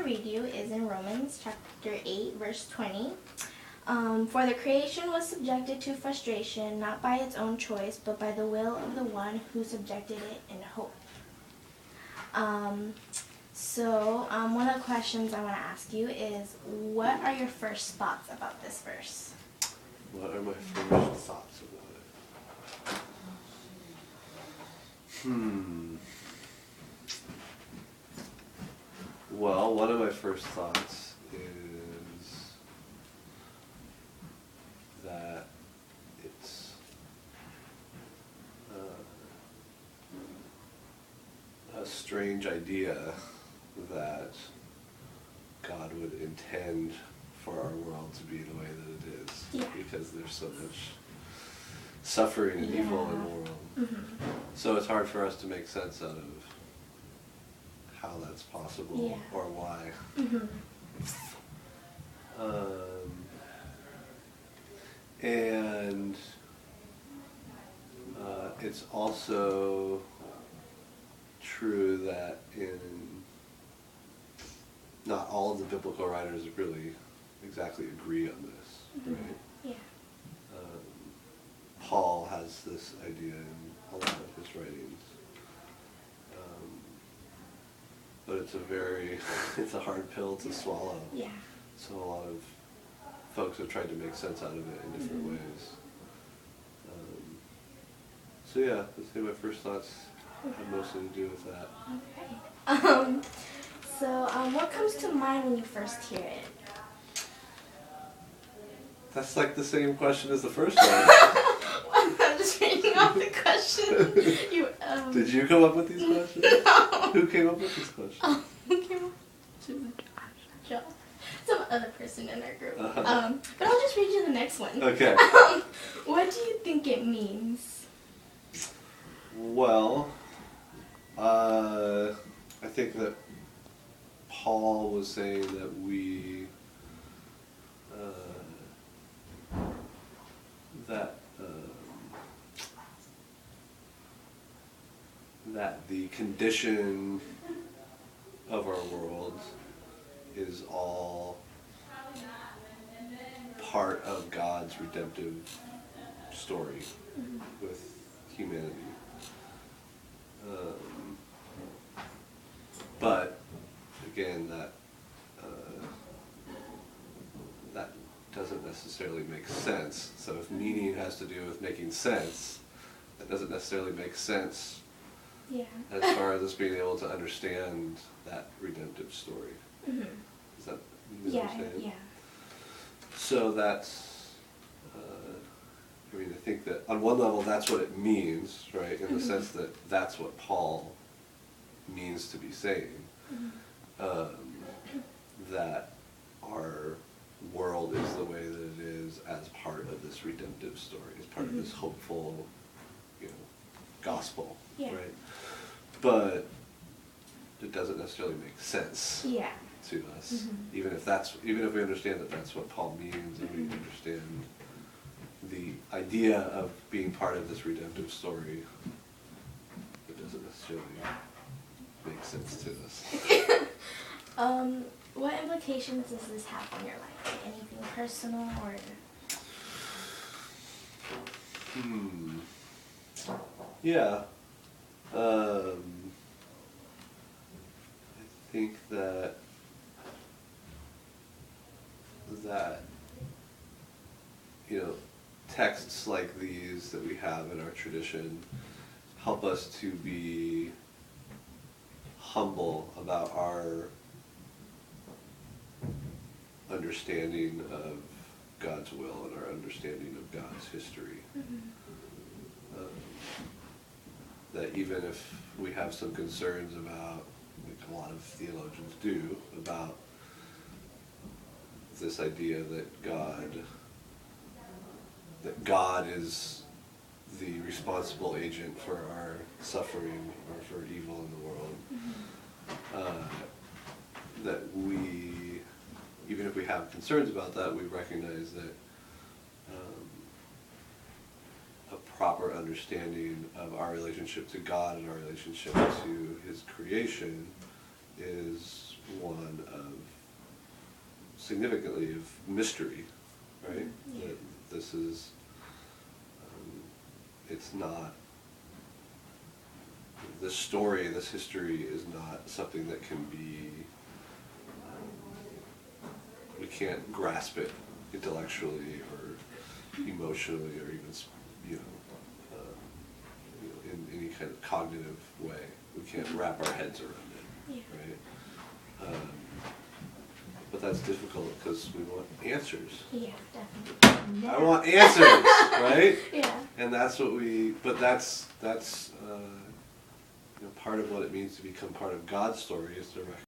read you is in Romans chapter 8, verse 20. For the creation was subjected to frustration, not by its own choice, but by the will of the one who subjected it in hope. One of the questions I want to ask you is, what are your first thoughts about this verse? What are my first thoughts about it? Well, one of my first thoughts is that it's a strange idea that God would intend for our world to be the way that it is, because there's so much suffering and evil in the world. Mm-hmm. So it's hard for us to make sense out of how that's possible or why. Mm-hmm. And it's also true that not all of the biblical writers really exactly agree on this, right? Yeah. Paul has this idea in a lot of his writings. But it's a hard pill to swallow. Yeah. So a lot of folks have tried to make sense out of it in different ways. So yeah, I'd say my first thoughts have mostly to do with that. Okay. What comes to mind when you first hear it? That's like the same question as the first one. I'm just reading off the question. Did you come up with these questions? No. Who came up with these questions? Who came up with Josh? Some other person in our group. But I'll just read you the next one. Okay. What do you think it means? Well, I think that Paul was saying that that the condition of our world is all part of God's redemptive story with humanity. But again, that doesn't necessarily make sense. So if meaning has to do with making sense, that doesn't necessarily make sense as far as us being able to understand that redemptive story. Mm-hmm. Is that you understand? Yeah. So that's, I think that on one level that's what it means, right? In the sense that that's what Paul means to be saying. That our world is the way that it is as part of this redemptive story, as part of this hopeful, gospel, right? But it doesn't necessarily make sense to us, even if we understand that that's what Paul means, and we understand the idea of being part of this redemptive story. It doesn't necessarily make sense to us. What implications does this have on your life? Anything personal or? Yeah. I think that texts like these that we have in our tradition help us to be humble about our understanding of God's will and our understanding of God's history. That even if we have some concerns about, like a lot of theologians do, about this idea that God is the responsible agent for our suffering or for evil in the world, that we, even if we have concerns about that, we recognize that a proper understanding of our relationship to God and our relationship to His creation is one of significantly of mystery, right? Yeah. That this is, it's not, this story, this history is not something that can be, we can't grasp it intellectually or emotionally or even, you know, in any kind of cognitive way. We can't wrap our heads around it, Yeah. right? But that's difficult because we want answers. Yeah, definitely. I want answers, right? Yeah. And that's what but that's you know, part of what it means to become part of God's story is to recognize